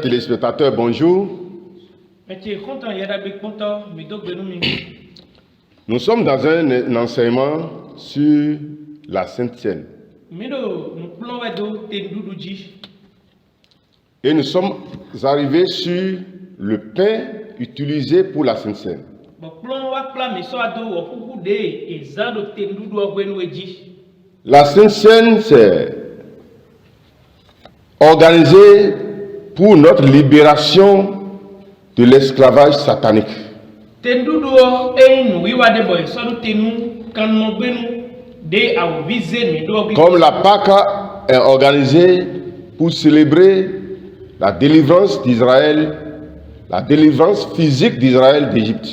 Téléspectateurs, bonjour. Nous sommes dans un enseignement sur la Sainte Seine. Et nous sommes arrivés sur le pain utilisé pour la Sainte Seine. La Sainte Seine, c'est organisé pour notre libération de l'esclavage satanique. Comme la Pâque est organisée pour célébrer la délivrance d'Israël, la délivrance physique d'Israël d'Égypte.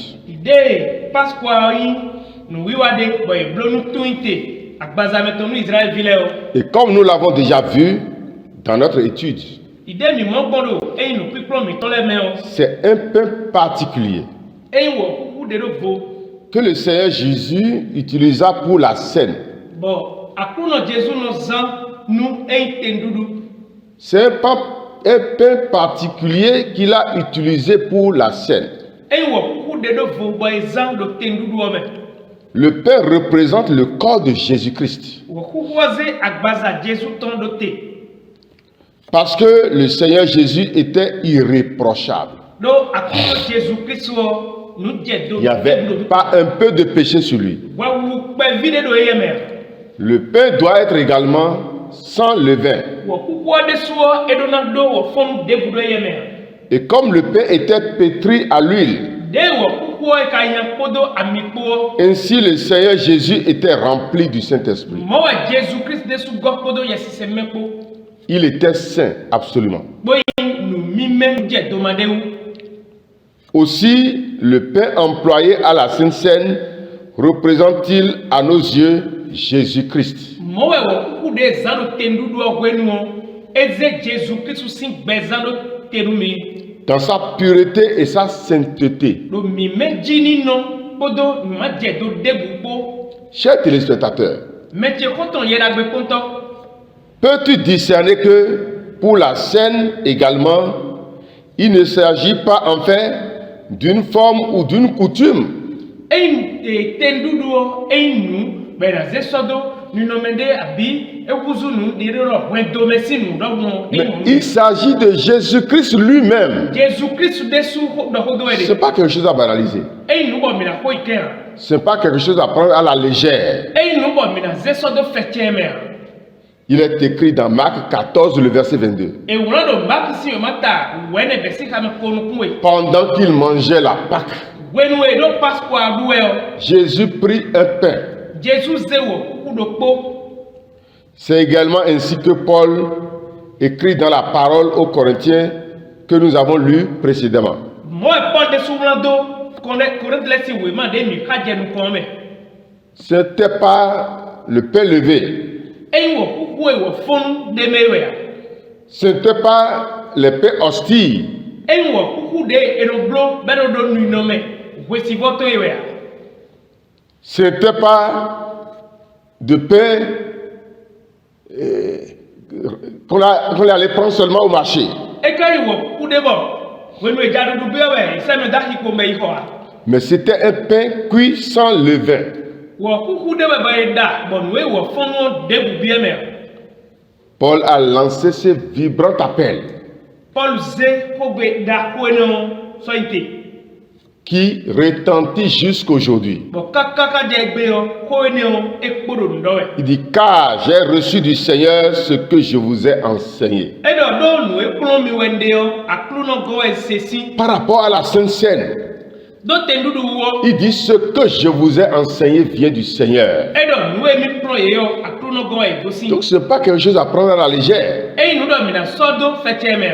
Et comme nous l'avons déjà vu dans notre étude, c'est un pain particulier que le Seigneur Jésus utilisa pour la scène. C'est un pain particulier qu'il a utilisé pour la scène. Le pain représente le corps de Jésus-Christ. Parce que le Seigneur Jésus était irréprochable. Il n'y avait pas un peu de péché sur lui. Le pain doit être également sans levain. Et comme le pain était pétri à l'huile, ainsi le Seigneur Jésus était rempli du Saint-Esprit. Il était saint, absolument. Aussi, le pain employé à la Sainte Seine représente-t-il à nos yeux Jésus-Christ? Dans sa pureté et sa sainteté. Chers téléspectateurs, peux-tu discerner que pour la scène également, il ne s'agit pas en fait d'une forme ou d'une coutume, mais il s'agit de Jésus-Christ lui-même. Ce n'est pas quelque chose à banaliser. Ce n'est pas quelque chose à prendre à la légère. Il est écrit dans Marc 14, le verset 22. Pendant qu'il mangeait la Pâque, Jésus prit un pain. C'est également ainsi que Paul écrit dans la parole aux Corinthiens que nous avons lu précédemment. Ce n'était pas le pain levé. Ce n'était pas les pains hosties. Ce n'était pas de pain qu'on allait prendre seulement au marché. Mais c'était un pain cuit sans levain. Paul a lancé ce vibrant appel qui retentit jusqu'aujourd'hui. Il dit, car j'ai reçu du Seigneur ce que je vous ai enseigné. Par rapport à la Sainte Seine, il dit, ce que je vous ai enseigné vient du Seigneur. Donc ce n'est pas quelque chose à prendre à la légère,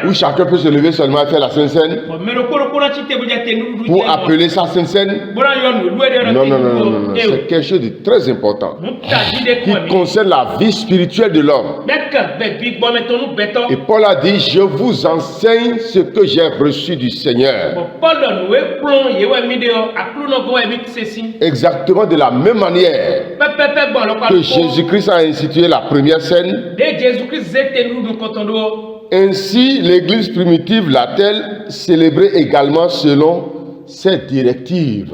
où chacun peut se lever seulement et faire la Sainte Seine pour appeler ça Sainte Seine. Non, c'est quelque chose de très important qui concerne la vie spirituelle de l'homme. Et Paul a dit, je vous enseigne ce que j'ai reçu du Seigneur. Exactement de la même manière que Jésus-Christ a institué la première scène, Ainsi, l'église primitive l'a-t-elle célébré également selon ses directives.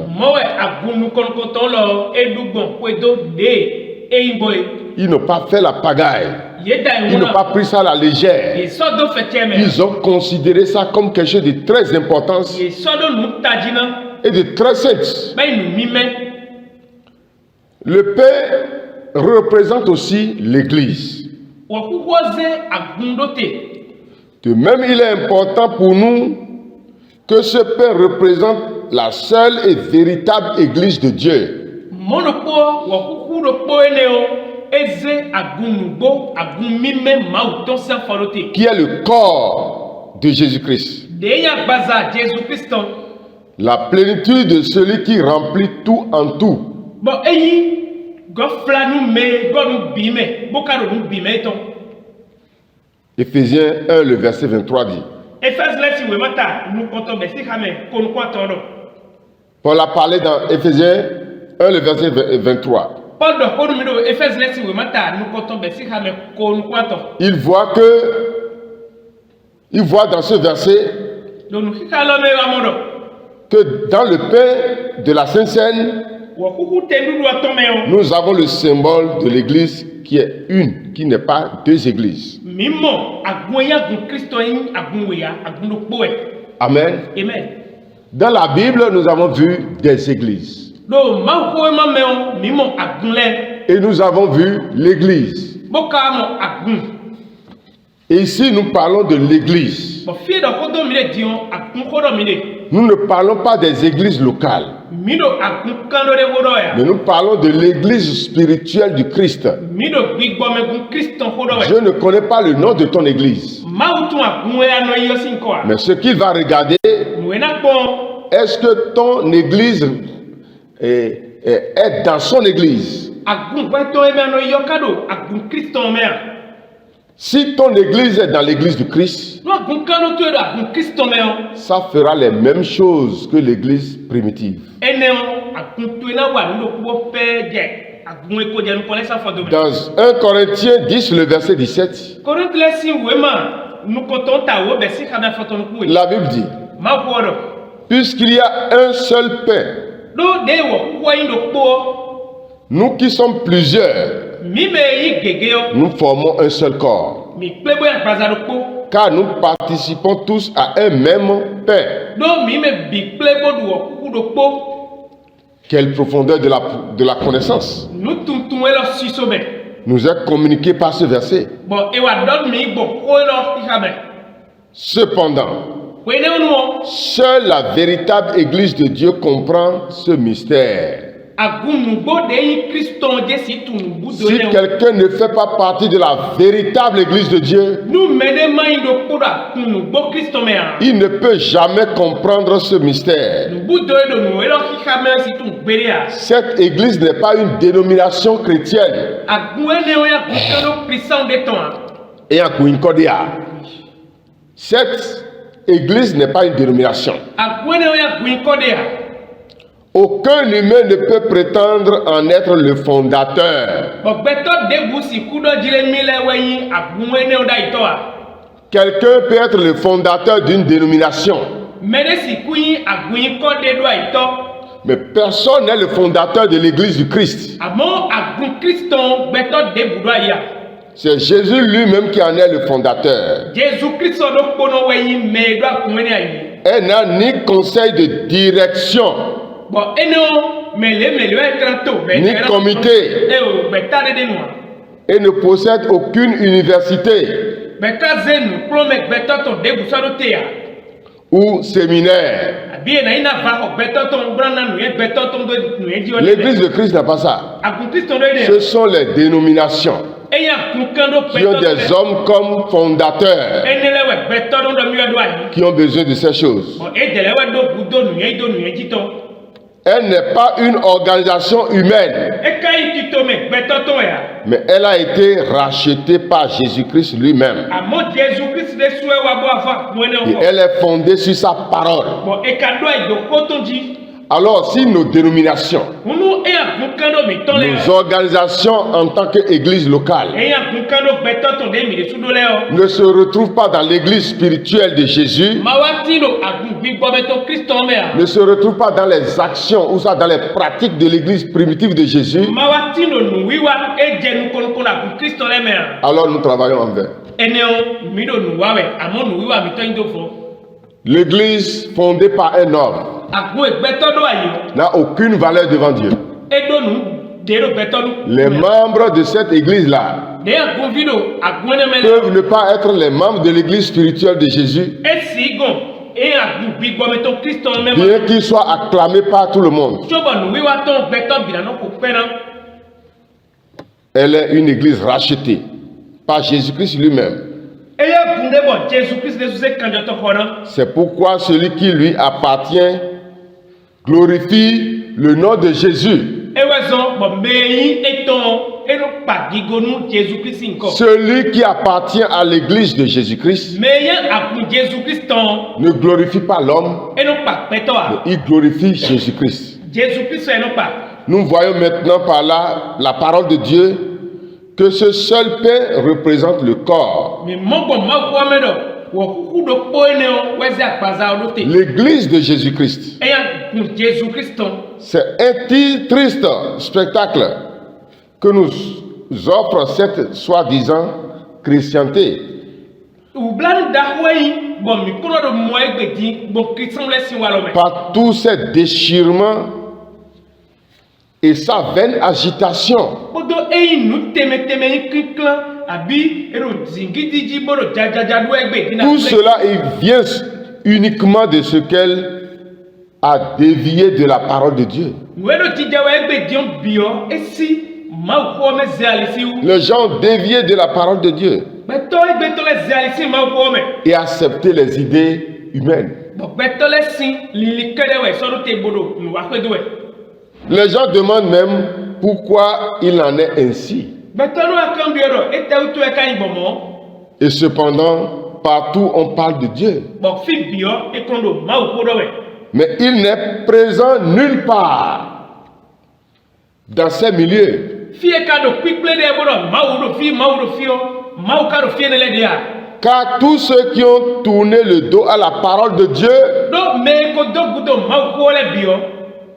Ils n'ont pas fait la pagaille. Ils n'ont pas pris ça à la légère. Ils ont considéré ça comme quelque chose de très important et de très saint. Le Père représente aussi l'église. De même, il est important pour nous que ce Père représente la seule et véritable église de Dieu. Qui est le corps de Jésus-Christ. La plénitude de celui qui remplit tout en tout. Éphésiens 1, le verset 23 dit. Paul a parlé dans Éphésiens 1, le verset 23. Il voit dans ce verset que dans le pain de la Sainte Seine, nous avons le symbole de l'église qui est une, qui n'est pas deux églises. Amen. Dans la Bible, nous avons vu des églises. Et nous avons vu l'église. Et ici, nous parlons de l'église. Nous ne parlons pas des églises locales. Mais nous parlons de l'église spirituelle du Christ. Je ne connais pas le nom de ton église. Mais ce qu'il va regarder, est-ce que ton église est dans son église? Si ton église est dans l'église du Christ, ça fera les mêmes choses que l'église primitive. Dans 1 Corinthiens 10, le verset 17, la Bible dit, puisqu'il y a un seul pain, nous qui sommes plusieurs, nous formons un seul corps. Car nous participons tous à un même pain. Quelle profondeur de la connaissance nous est communiquée par ce verset. Cependant, seule la véritable église de Dieu comprend ce mystère. Si quelqu'un ne fait pas partie de la véritable église de Dieu, il ne peut jamais comprendre ce mystère. Cette église n'est pas une dénomination chrétienne. Et à Kouinkodia, cette église n'est pas une dénomination. Aucun humain ne peut prétendre en être le fondateur. Quelqu'un peut être le fondateur d'une dénomination. Mais personne n'est le fondateur de l'église du Christ. C'est Jésus lui-même qui en est le fondateur. Elle n'a ni conseil de direction, ni comité, et ne possède aucune université ou séminaire. L'église de Christ n'a pas ça. Ce sont les dénominations qui ont des hommes comme fondateurs, qui ont besoin de ces choses. Elle n'est pas une organisation humaine, mais elle a été rachetée par Jésus-Christ lui-même. Et elle est fondée sur sa parole. Alors, si nos dénominations, nos organisations en tant qu'église locale ne se retrouvent pas dans l'église spirituelle de Jésus, ne se retrouvent pas dans les actions ou ça dans les pratiques de l'église primitive de Jésus, alors nous travaillons en vain. L'église fondée par un homme n'a aucune valeur devant Dieu. Les membres de cette église-là peuvent ne pas être les membres de l'église spirituelle de Jésus, bien qu'ils soient acclamés par tout le monde. Elle est une église rachetée par Jésus-Christ lui-même. C'est pourquoi celui qui lui appartient glorifie le nom de Jésus. Celui qui appartient à l'église de Jésus-Christ ne glorifie pas l'homme, mais il glorifie Jésus-Christ. Nous voyons maintenant par là la parole de Dieu que ce seul pain représente le corps. L'église de Jésus-Christ. C'est un triste spectacle que nous offre cette soi-disant chrétienté. Par tous ces déchirements et sa vaine agitation. Tout cela vient uniquement de ce qu'elle a dévié de la parole de Dieu. Les gens ont dévié de la parole de Dieu et accepté les idées humaines. Les gens demandent même pourquoi il en est ainsi. Et cependant, partout on parle de Dieu. Mais il n'est présent nulle part dans ces milieux. Car tous ceux qui ont tourné le dos à la parole de Dieu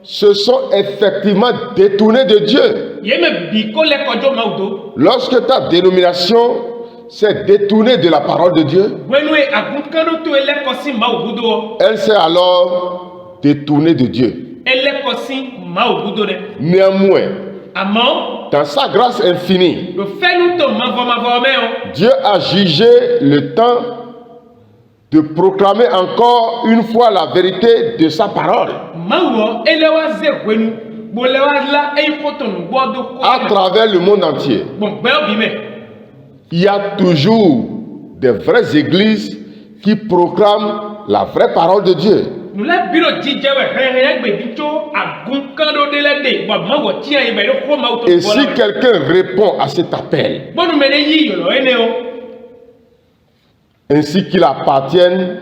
se sont effectivement détournés de Dieu. Lorsque ta dénomination s'est détournée de la parole de Dieu, elle s'est alors détournée de Dieu. Néanmoins, dans sa grâce infinie, Dieu a jugé le temps de proclamer encore une fois la vérité de sa parole à travers le monde entier. Il y a toujours des vraies églises qui proclament la vraie parole de Dieu. Et si quelqu'un répond à cet appel, ainsi qu'il appartienne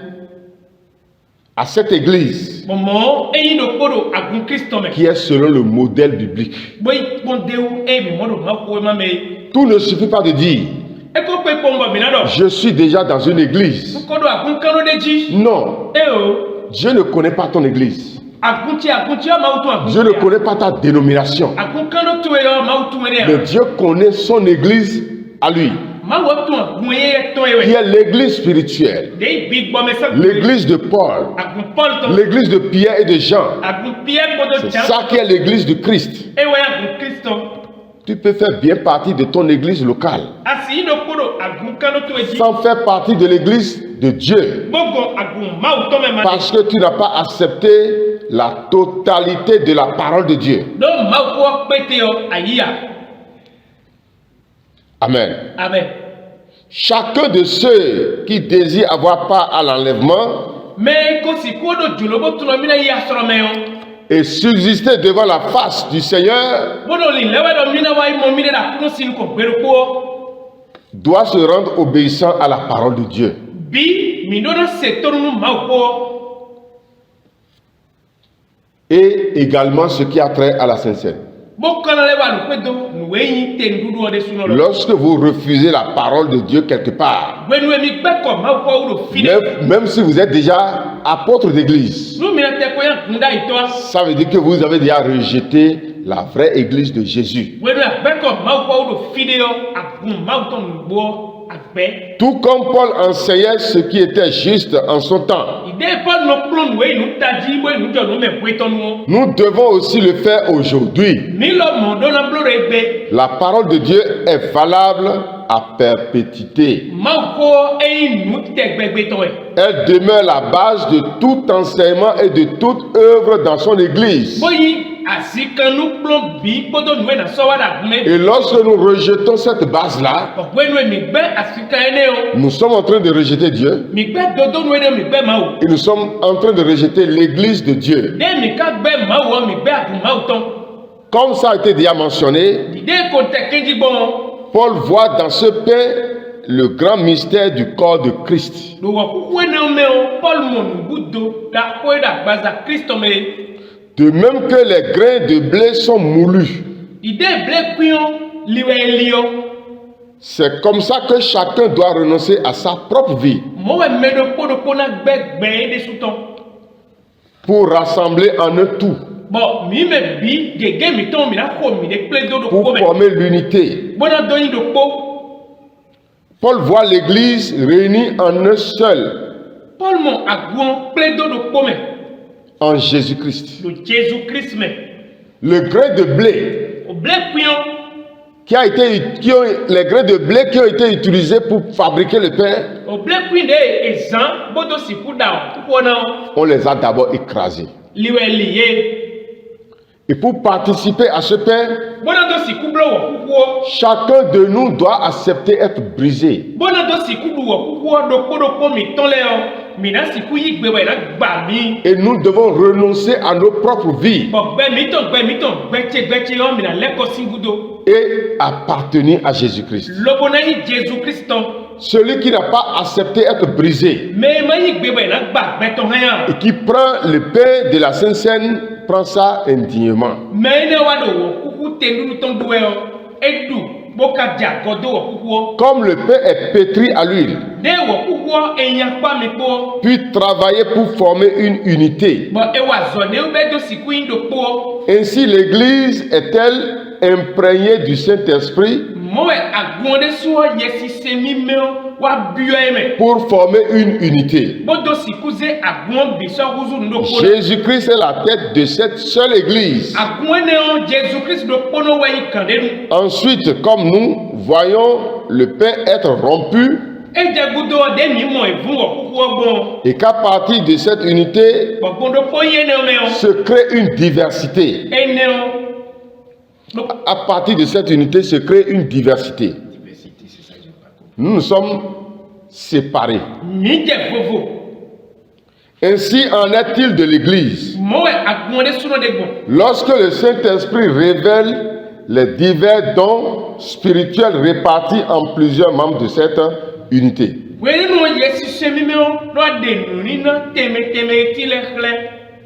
à cette église qui est selon le modèle biblique, tout ne suffit pas de dire je suis déjà dans une église. Non. Dieu ne connaît pas ton église. Dieu ne connaît pas ta dénomination. Mais Dieu connaît son église à lui, qui est l'église spirituelle, l'église de Paul, l'église de Pierre et de Jean. C'est ça qui est l'église du Christ. Tu peux faire bien partie de ton église locale sans faire partie de l'église de Dieu, parce que tu n'as pas accepté la totalité de la parole de Dieu. Amen. Amen. Chacun de ceux qui désirent avoir part à l'enlèvement et subsister devant la face du Seigneur doit se rendre obéissant à la parole de Dieu. et également ce qui a trait à la Sainte-Seine. Lorsque vous refusez la parole de Dieu quelque part, même si vous êtes déjà apôtre d'église, ça veut dire que vous avez déjà rejeté la vraie église de Jésus. Tout comme Paul enseignait ce qui était juste en son temps, nous devons aussi le faire aujourd'hui. La parole de Dieu est valable à perpétuité. Elle demeure la base de tout enseignement et de toute œuvre dans son église. Et lorsque nous rejetons cette base-là, nous sommes en train de rejeter Dieu. Et nous sommes en train de rejeter l'église de Dieu. Comme ça a été déjà mentionné, Paul voit dans ce pain le grand mystère du corps de Christ. De même que les grains de blé sont moulus. C'est comme ça que chacun doit renoncer à sa propre vie pour rassembler en un tout, pour former l'unité. Paul voit l'église réunie en un seul, en Jésus-Christ. Le grain de blé les grains de blé qui ont été utilisés pour fabriquer le pain, on les a d'abord écrasés. Et pour participer à ce pain, chacun de nous doit accepter être brisé. Et nous devons renoncer à nos propres vies et appartenir à Jésus-Christ. Celui qui n'a pas accepté être brisé et qui prend le pain de la Sainte-Seine prend ça indignement. Comme le pain est pétri à l'huile, puis travailler pour former une unité. Ainsi l'église est-elle imprégnée du Saint-Esprit pour former une unité. Jésus-Christ est la tête de cette seule église. Ensuite, comme nous voyons le pain être rompu, et qu'à partir de cette unité se crée une diversité. À partir de cette unité se crée une diversité. Nous sommes séparés. Ainsi en est-il de l'Église. Lorsque le Saint-Esprit révèle les divers dons spirituels répartis en plusieurs membres de cette unité.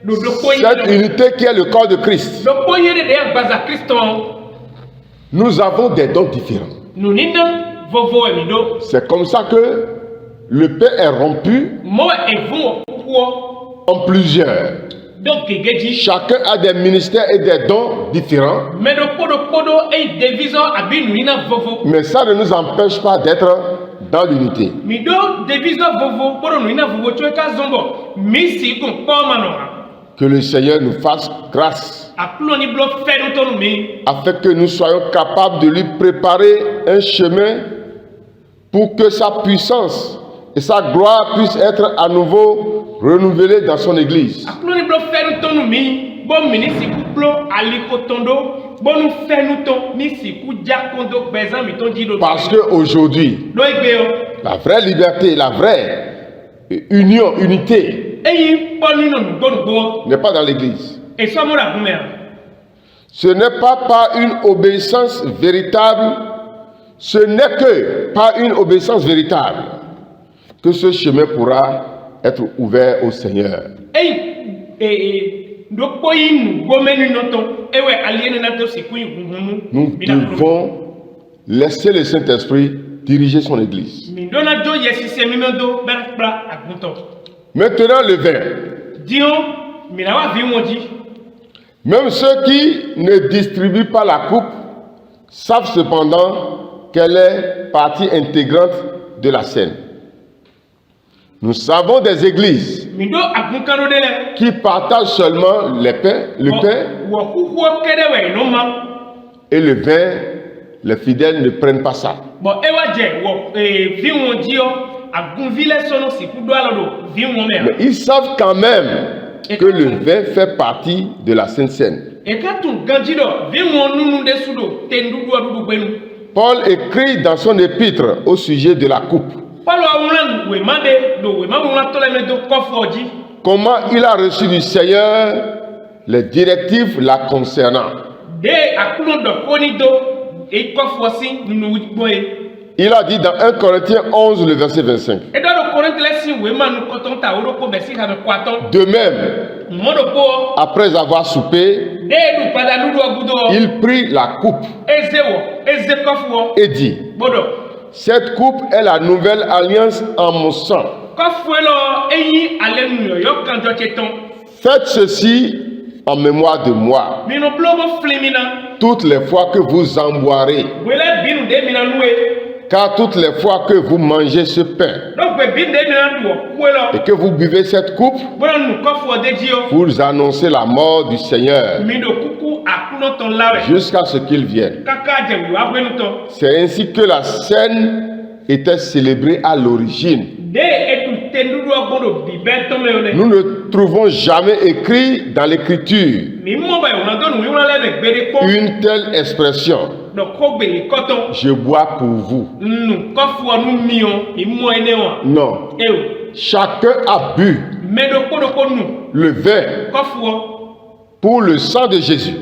Cette unité qui est le corps de Christ. Nous avons des dons différents. C'est comme ça que le pain est rompu en plusieurs. Chacun a des ministères et des dons différents. Mais ça ne nous empêche pas d'être dans l'unité. Que le Seigneur nous fasse grâce afin que nous soyons capables de lui préparer un chemin pour que sa puissance et sa gloire puissent être à nouveau renouvelées dans son église. Parce qu'aujourd'hui, la vraie liberté, la vraie union, unité n'est pas dans l'église. Ce n'est pas par une obéissance véritable, ce n'est que par une obéissance véritable que ce chemin pourra être ouvert au Seigneur. Nous devons laisser le Saint-Esprit diriger son Église. Maintenant le vin. Même ceux qui ne distribuent pas la coupe savent cependant qu'elle est partie intégrante de la scène. Nous savons des églises qui partagent seulement le pain et le vin, les fidèles ne prennent pas ça. Mais ils savent quand même que le vin fait partie de la Sainte Seine. Paul écrit dans son épître au sujet de la coupe comment il a reçu du Seigneur les directives la concernant. Il a dit dans 1 Corinthiens 11, le verset 25. De même, après avoir soupé, il prit la coupe et dit: cette coupe est la nouvelle alliance en mon sang. Faites ceci en mémoire de moi toutes les fois que vous en boirez. Car toutes les fois que vous mangez ce pain et que vous buvez cette coupe, vous annoncez la mort du Seigneur jusqu'à ce qu'il vienne. C'est ainsi que la scène était célébrée à l'origine. Nous ne trouvons jamais écrit dans l'écriture une telle expression: je bois pour vous. Non. Chacun a bu le vin pour le sang de Jésus.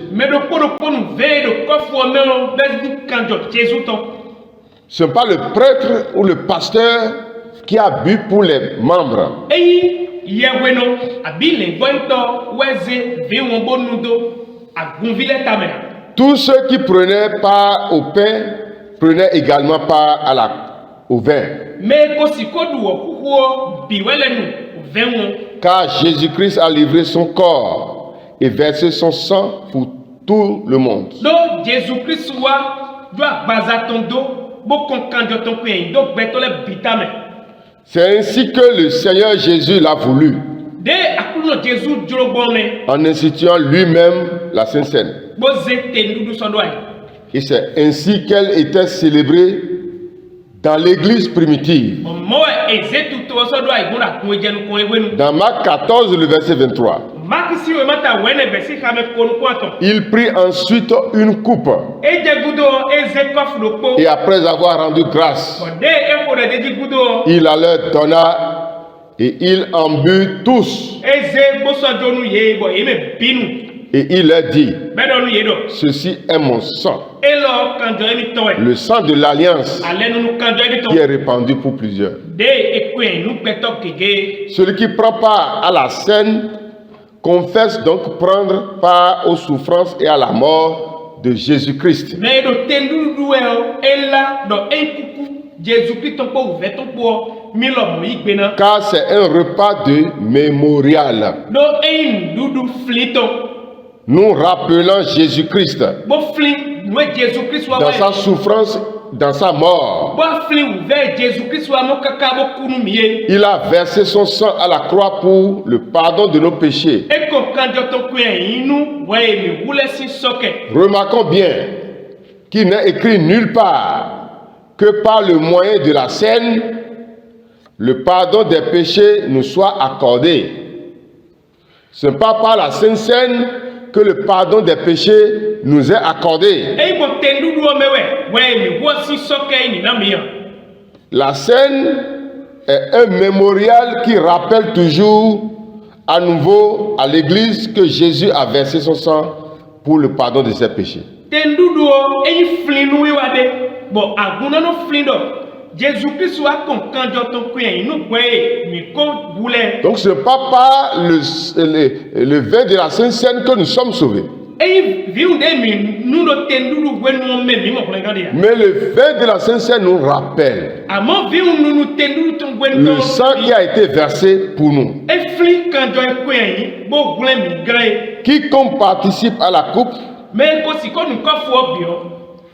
Ce n'est pas le prêtre ou le pasteur qui a bu pour les membres. Tous ceux qui prenaient part au pain prenaient également part au vin. Car Jésus-Christ a livré son corps et versé son sang pour tout le monde. C'est ainsi que le Seigneur Jésus l'a voulu, en instituant lui-même la Sainte Seine. Et c'est ainsi qu'elle était célébrée dans l'église primitive. Dans Marc 14, le verset 23. Il prit ensuite une coupe et après avoir rendu grâce, il la leur donna et ils en but tous. Et il leur dit: ceci est mon sang, le sang de l'alliance qui est répandu pour plusieurs. Celui qui prend part à la scène confesse donc prendre part aux souffrances et à la mort de Jésus-Christ. Car c'est un repas de mémorial, nous rappelant Jésus-Christ dans sa souffrance, dans sa mort. Il a versé son sang à la croix pour le pardon de nos péchés. Remarquons bien qu'il n'est écrit nulle part que par le moyen de la scène, le pardon des péchés nous soit accordé. Ce n'est pas par la Sainte Seine que le pardon des péchés nous est accordé. La scène est un mémorial qui rappelle toujours à nouveau à l'Église que Jésus a versé son sang pour le pardon de ses péchés. Donc ce n'est pas par le vin de la Sainte Seine que nous sommes sauvés. Mais le vin de la Sainte Seine nous rappelle le sang qui a été versé pour nous. Quiconque participe à la coupe,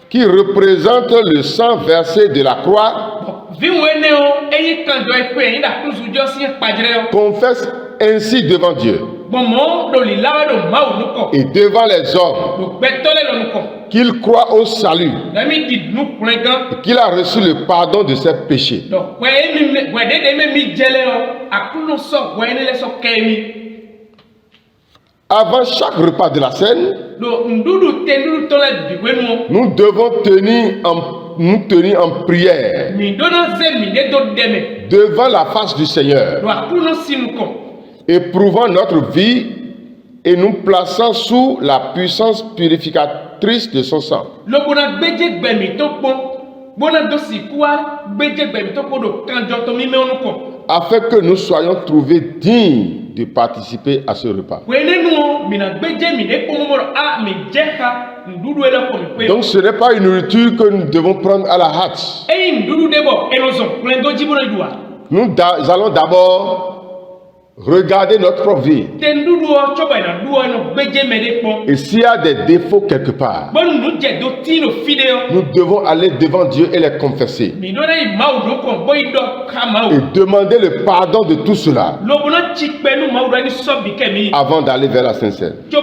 qui représente le sang versé de la croix, confesse ainsi devant Dieu et devant les hommes qu'il croit au salut et qu'il a reçu le pardon de ses péchés. Avant chaque repas de la Seine, nous devons nous tenir en prière devant la face du Seigneur, éprouvant notre vie et nous plaçant sous la puissance purificatrice de son sang. Afin que nous soyons trouvés dignes de participer à ce repas. Donc ce n'est pas une nourriture que nous devons prendre à la hâte. Nous allons d'abord regarder notre propre vie. Et s'il y a des défauts quelque part, nous devons aller devant Dieu et les confesser. Et demander le pardon de tout cela avant d'aller vers la Sainte Seine. Ce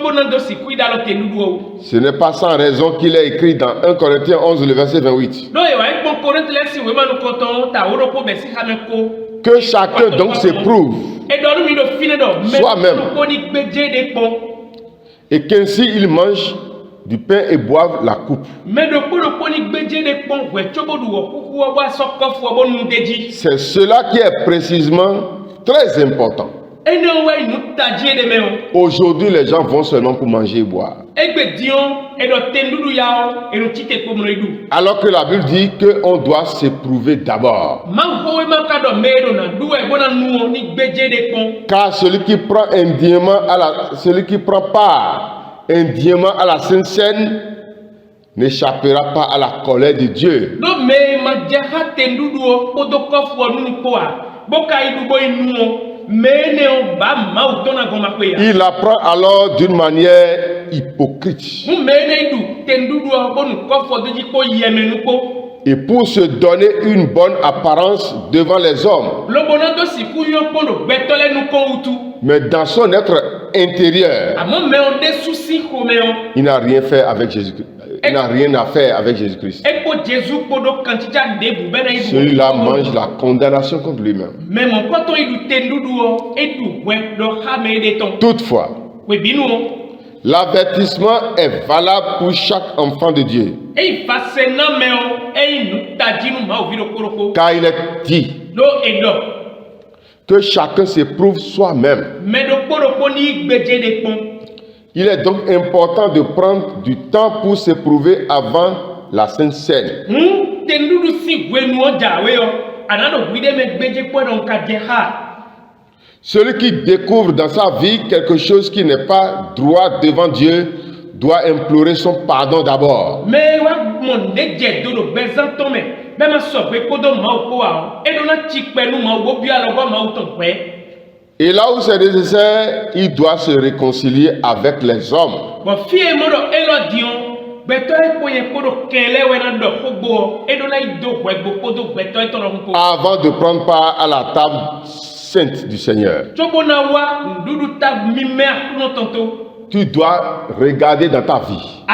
n'est pas sans raison qu'il est écrit dans 1 Corinthiens 11, le verset 28. Que chacun donc s'éprouve soi-même et qu'ainsi il mange du pain et boive la coupe. C'est cela qui est précisément très important. Aujourd'hui, les gens vont seulement pour manger et boire. Alors que la Bible dit qu'on doit s'éprouver d'abord. Car celui qui prend part indéniablement à la Sainte Seine n'échappera pas à la colère de Dieu. Il apprend alors d'une manière hypocrite. Et pour se donner une bonne apparence devant les hommes. Mais dans son être intérieur, il n'a rien fait avec Jésus-Christ. Il n'a rien à faire avec Jésus-Christ. Celui-là mange la condamnation contre lui-même. Toutefois, l'avertissement est valable pour chaque enfant de Dieu. Car il est dit que chacun s'éprouve soi-même. Il est donc important de prendre du temps pour s'éprouver avant la Sainte Seine. Celui qui découvre dans sa vie quelque chose qui n'est pas droit devant Dieu doit implorer son pardon d'abord. Et là où c'est nécessaire, il doit se réconcilier avec les hommes. Avant de prendre part à la table sainte du Seigneur. Tu dois regarder dans ta vie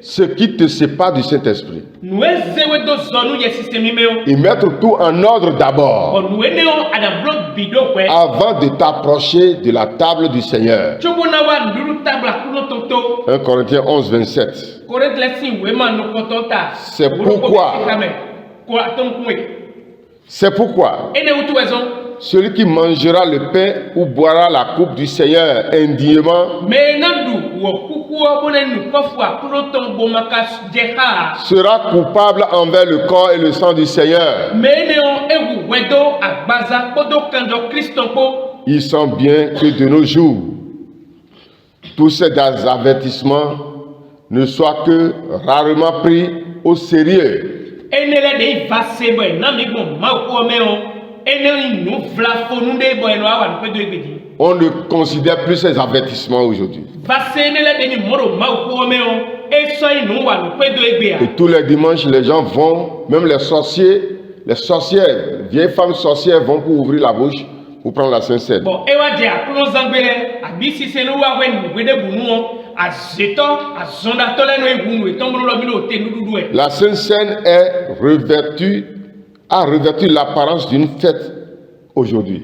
ce qui te sépare du Saint-Esprit et mettre tout en ordre d'abord avant de t'approcher de la table du Seigneur. 1 Corinthiens 11, 27. C'est pourquoi Celui qui mangera le pain ou boira la coupe du Seigneur indignement sera coupable envers le corps et le sang du Seigneur. Il sent bien que de nos jours, tous ces avertissements ne soient que rarement pris au sérieux. On ne considère plus ces avertissements aujourd'hui. Et tous les dimanches, les gens vont, même les sorcières, vieilles femmes sorcières vont pour ouvrir la bouche pour prendre la Sainte Seine. La Sainte Seine a revêtu l'apparence d'une fête aujourd'hui.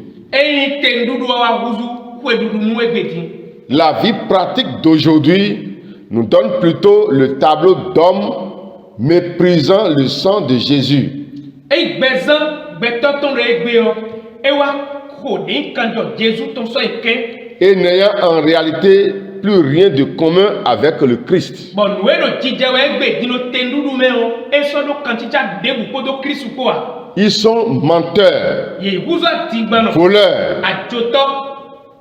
La vie pratique d'aujourd'hui nous donne plutôt le tableau d'hommes méprisant le sang de Jésus. Et n'ayant en réalité plus rien de commun avec le Christ. Ils sont menteurs, voleurs,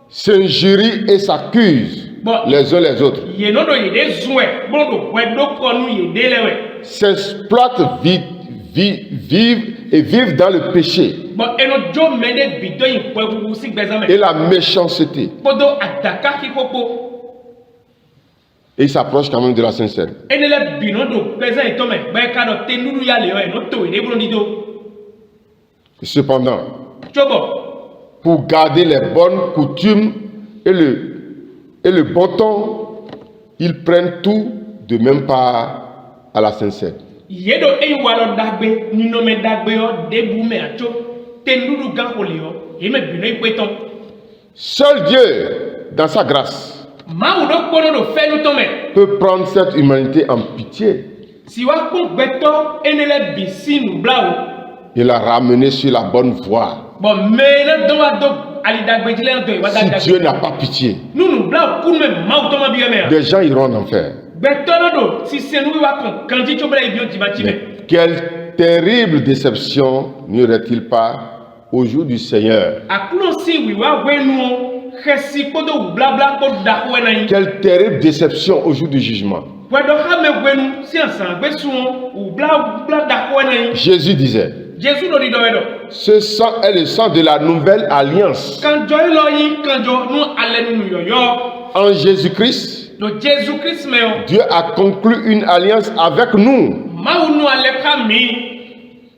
s'injurient et s'accusent les uns les autres, s'exploitent, vivent dans le péché et la méchanceté. Et ils s'approchent quand même de la Sainte Seine. Cependant, pour garder les bonnes coutumes et le bon ton, ils prennent tout de même part à la Sainte Seine. Seul Dieu, dans sa grâce, peut prendre cette humanité en pitié et la ramener sur la bonne voie. Si Dieu n'a pas pitié, des gens iront en enfer. Mais quelle terrible déception n'y aurait-il pas au jour du Seigneur? Quelle terrible déception au jour du jugement. Jésus disait, ce sang est le sang de la nouvelle alliance. En Jésus-Christ, Dieu a conclu une alliance avec nous.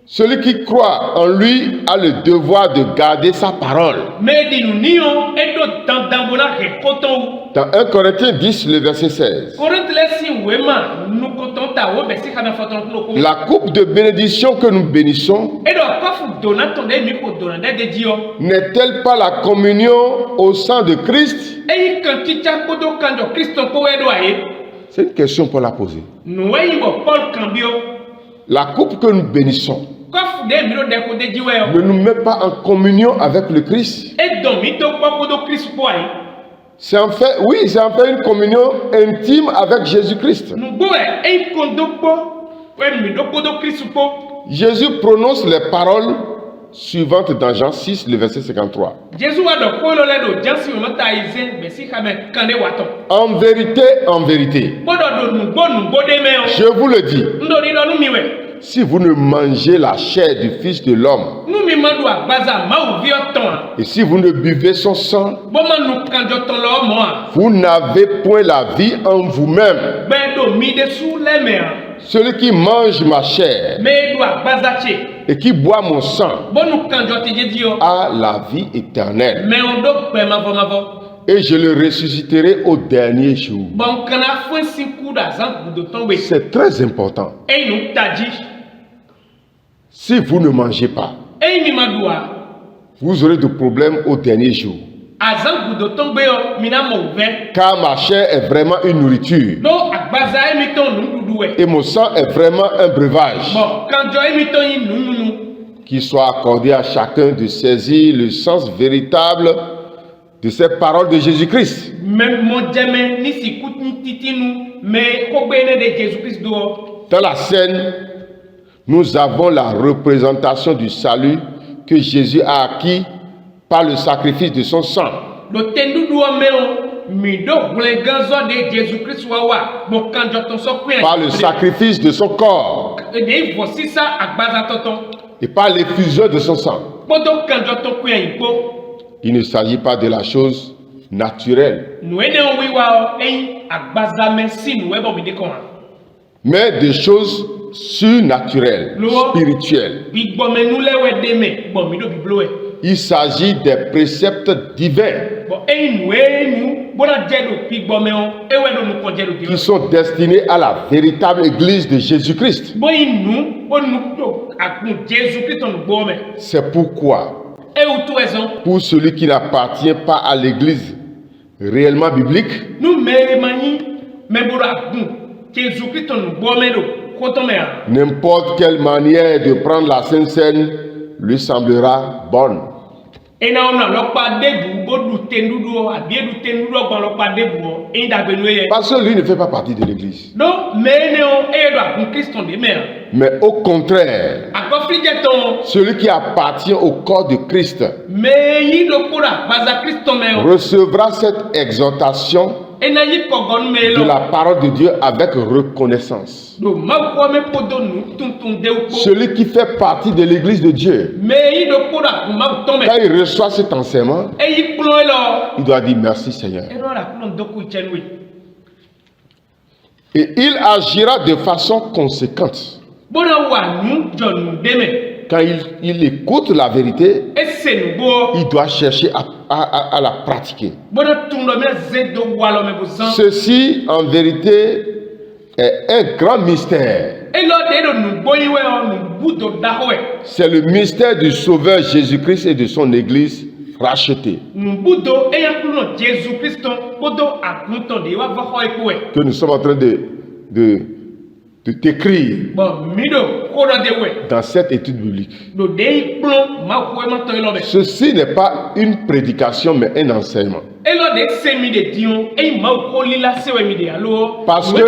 Celui qui croit en lui a le devoir de garder sa parole. Dans 1 Corinthiens 10, le verset 16. La coupe de bénédiction que nous bénissons n'est-elle pas la communion au sang de Christ? C'est une question pour la poser. La coupe que nous bénissons ne nous met pas en communion avec le Christ. C'est en fait, oui, c'est en fait une communion intime avec Jésus-Christ. Jésus prononce les paroles suivantes dans Jean 6, le verset 53. En vérité, je vous le dis, si vous ne mangez la chair du Fils de l'homme et si vous ne buvez son sang, vous n'avez point la vie en vous-même. Celui qui mange ma chair et qui boit mon sang a la vie éternelle. Et je le ressusciterai au dernier jour. C'est très important. Si vous ne mangez pas, vous aurez des problèmes au dernier jour. Car ma chair est vraiment une nourriture. Et mon sang est vraiment un breuvage qu'il soit accordé à chacun de saisir le sens véritable de ces paroles de Jésus-Christ. Dans la scène, nous avons la représentation du salut que Jésus a acquis par le sacrifice de son sang. Par le sacrifice de son corps et par l'effusion de son sang. Il ne s'agit pas de la chose naturelle, mais des choses surnaturelles, spirituelles. Il s'agit des préceptes divins qui sont destinés à la véritable église de Jésus-Christ. C'est pourquoi, pour celui qui n'appartient pas à l'église réellement biblique, n'importe quelle manière de prendre la Sainte Seine lui semblera bonne. Parce que lui ne fait pas partie de l'église. Mais au contraire, celui qui appartient au corps de Christ recevra cette exhortation de la parole de Dieu avec reconnaissance. Celui qui fait partie de l'église de Dieu, quand il reçoit cet enseignement, il doit dire merci Seigneur. Et il agira de façon conséquente. Quand il écoute la vérité, il doit chercher à la pratiquer. Ceci, en vérité, est un grand mystère. C'est le mystère du Sauveur Jésus-Christ et de son Église rachetée. Que nous sommes en train de t'écrire dans cette étude biblique. Ceci n'est pas une prédication mais un enseignement. Parce que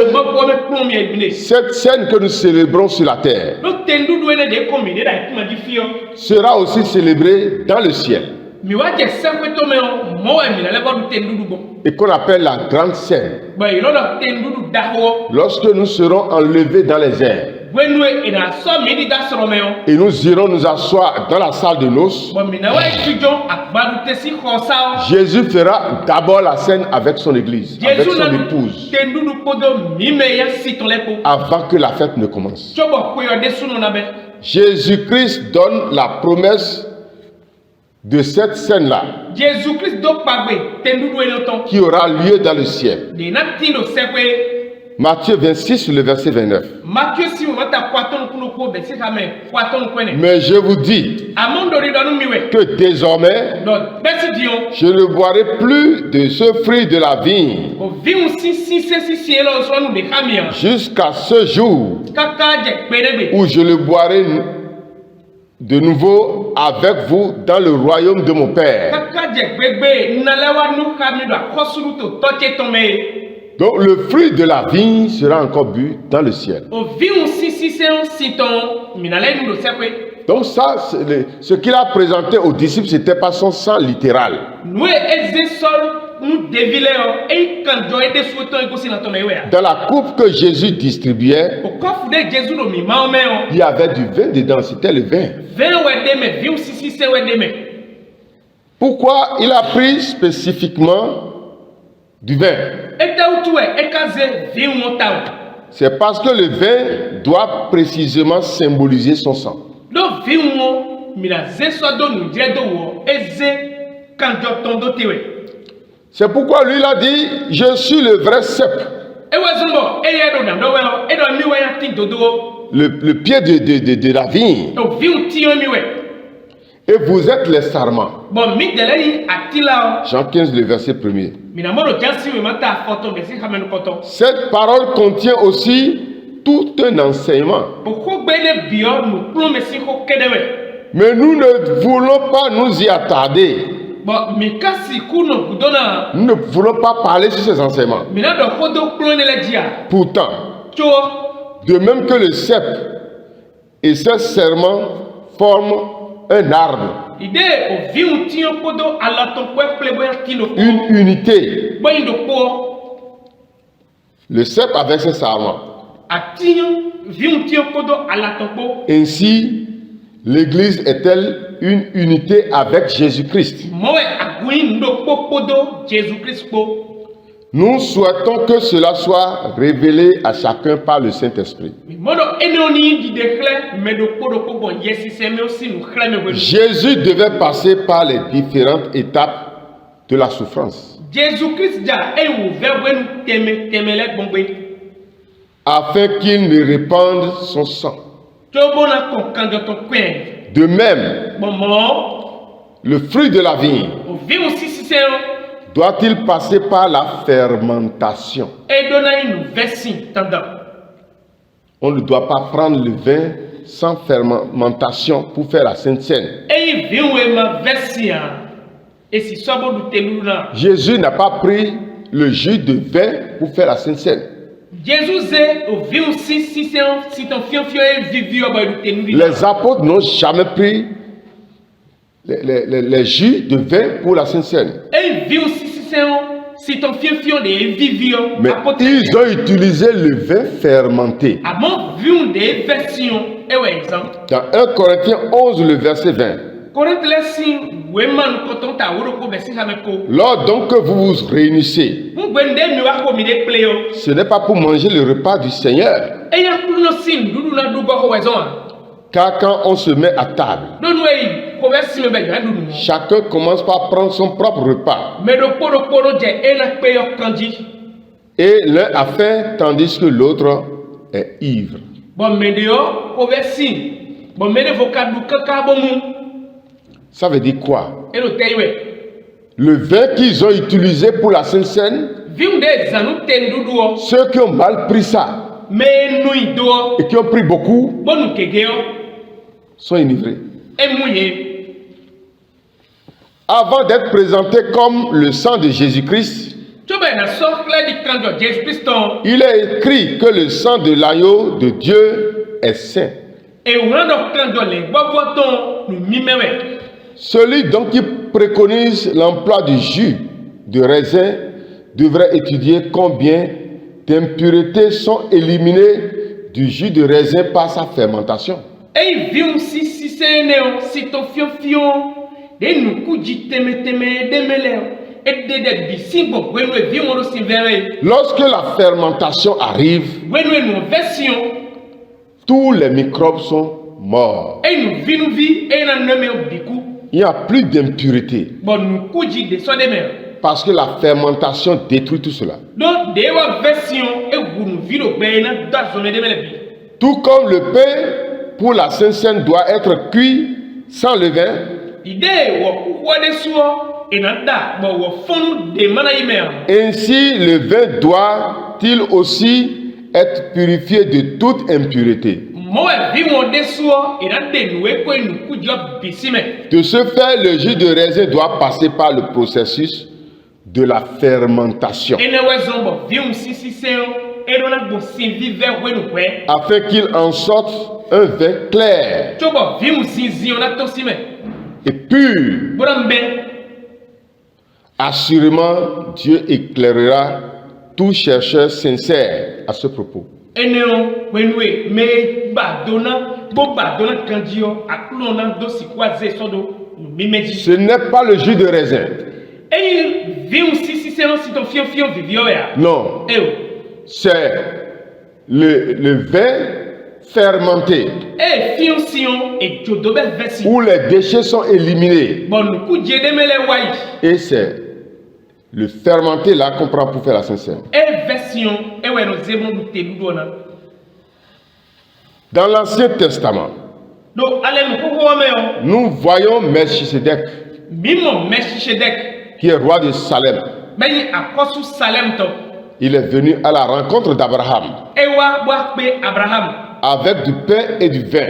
cette scène que nous célébrons sur la terre sera aussi célébrée dans le ciel. Et qu'on appelle la grande scène. Lorsque nous serons enlevés dans les airs et nous irons nous asseoir dans la salle de noces, Jésus fera d'abord la scène avec son église, avec son épouse, avant que la fête ne commence. Jésus-Christ donne la promesse de cette scène-là qui aura lieu dans le ciel. Matthieu 26, le verset 29. Mais je vous dis que désormais, je ne boirai plus de ce fruit de la vigne jusqu'à ce jour où je le boirai de nouveau avec vous dans le royaume de mon Père. Donc le fruit de la vigne sera encore bu dans le ciel. Donc ça, ce qu'il a présenté aux disciples, ce n'était pas son sang littéral. Dans la coupe que Jésus distribuait, il y avait du vin dedans, c'était le vin. Pourquoi il a pris spécifiquement du vin? C'est parce que le vin doit précisément symboliser son sang. C'est pourquoi lui il a dit, je suis le vrai cep. Le pied de la vigne. Et vous êtes les sarments. Jean 15, le verset 1er. Cette parole contient aussi tout un enseignement. Mais nous ne voulons pas nous y attarder. Nous ne voulons pas parler sur ces enseignements. Pourtant, de même que le cep et ses serments forment un arbre, une unité. Le cep avec ses serments. Ainsi, l'Église est-elle une unité avec Jésus-Christ? Nous souhaitons que cela soit révélé à chacun par le Saint-Esprit. Jésus devait passer par les différentes étapes de la souffrance afin qu'il ne répande son sang. De même, le fruit de la vigne doit-il passer par la fermentation? On ne doit pas prendre le vin sans fermentation pour faire la Sainte Seine. Jésus n'a pas pris le jus de vin pour faire la Sainte Seine. Les apôtres n'ont jamais pris les jus de vin pour la Sainte Seine. Mais ils ont utilisé le vin fermenté. Dans 1 Corinthiens 11, le verset 20. Lors donc que vous vous réunissez, ce n'est pas pour manger le repas du Seigneur. Car quand on se met à table, chacun commence par prendre son propre repas. Et l'un a faim tandis que l'autre est ivre. Ça veut dire quoi? Le vin qu'ils ont utilisé pour la Sainte Seine, ceux qui ont mal pris ça et qui ont pris beaucoup sont enivrés. Avant d'être présenté comme le sang de Jésus-Christ, il est écrit que le sang de l'agneau de Dieu est saint. Celui donc qui préconise l'emploi du jus de raisin devrait étudier combien d'impuretés sont éliminées du jus de raisin par sa fermentation. Lorsque la fermentation arrive, tous les microbes sont morts. Il n'y a plus d'impureté. Parce que la fermentation détruit tout cela. Tout comme le pain pour la Sainte Seine doit être cuit sans levain, ainsi le vin doit-il aussi être purifié de toute impureté. De ce fait, le jus de raisin doit passer par le processus de la fermentation afin qu'il en sorte un vin clair et pur. Assurément, Dieu éclairera tout chercheur sincère à ce propos. Ce n'est pas le jus de raisin. Non. C'est le vin fermenté où les déchets sont éliminés. Et c'est le fermenté là qu'on prend pour faire la Sainte Seine. Dans l'Ancien Testament, nous voyons Melchisedec, qui est roi de Salem. Il est venu à la rencontre d'Abraham avec du pain et du vin.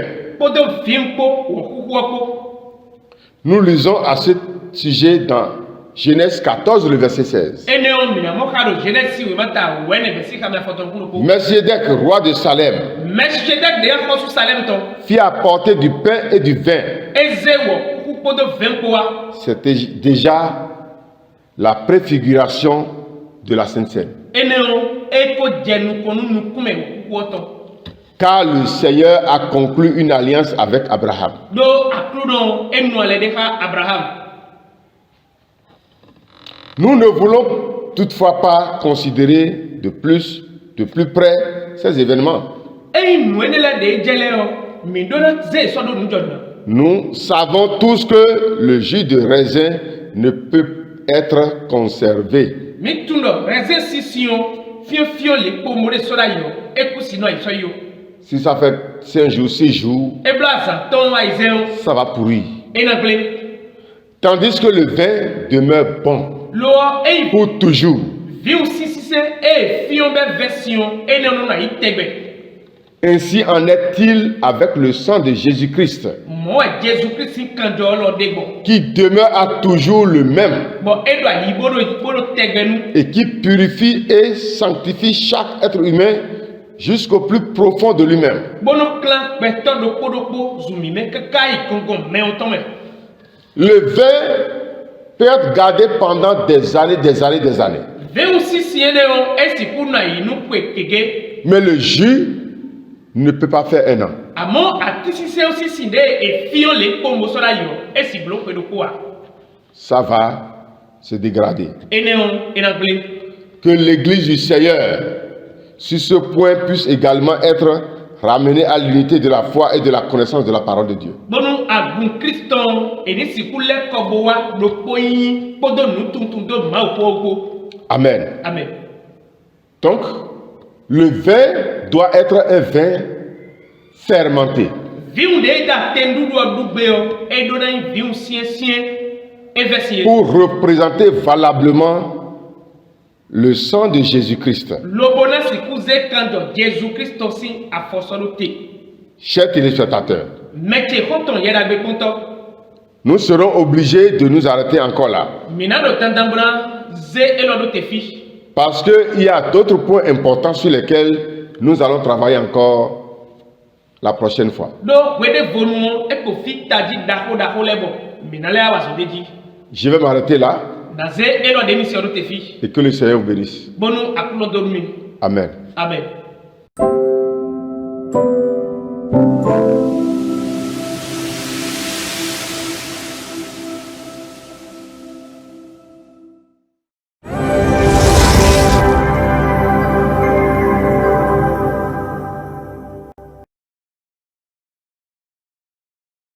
Nous lisons à ce sujet dans Genèse 14, le verset 16. Melchisedec, roi de Salem, fit apporter du pain et du vin. C'était déjà la préfiguration de la Sainte Seine. Car le Seigneur a conclu une alliance avec Abraham. Nous ne voulons toutefois pas considérer de plus près ces événements. Nous savons tous que le jus de raisin ne peut être conservé. Si ça fait 5 jours, 6 jours, ça va pourrir. Tandis que le vin demeure bon pour toujours. Ainsi en est-il avec le sang de Jésus-Christ, qui demeure à toujours le même et qui purifie et sanctifie chaque être humain jusqu'au plus profond de lui-même. Le vin peut être gardé pendant des années. Mais le jus ne peut pas faire 1 an. Ça va se dégrader. Que l'Église du Seigneur, sur ce point, puisse également être ramenée à l'unité de la foi et de la connaissance de la parole de Dieu. Amen. Amen. Donc, le vin doit être un vin fermenté. Pour représenter valablement le sang de Jésus-Christ. Chers téléspectateurs, nous serons obligés de nous arrêter encore là. Parce qu'il y a d'autres points importants sur lesquels nous allons travailler encore la prochaine fois. Je vais m'arrêter là. Et que le Seigneur vous bénisse. Amen. Amen.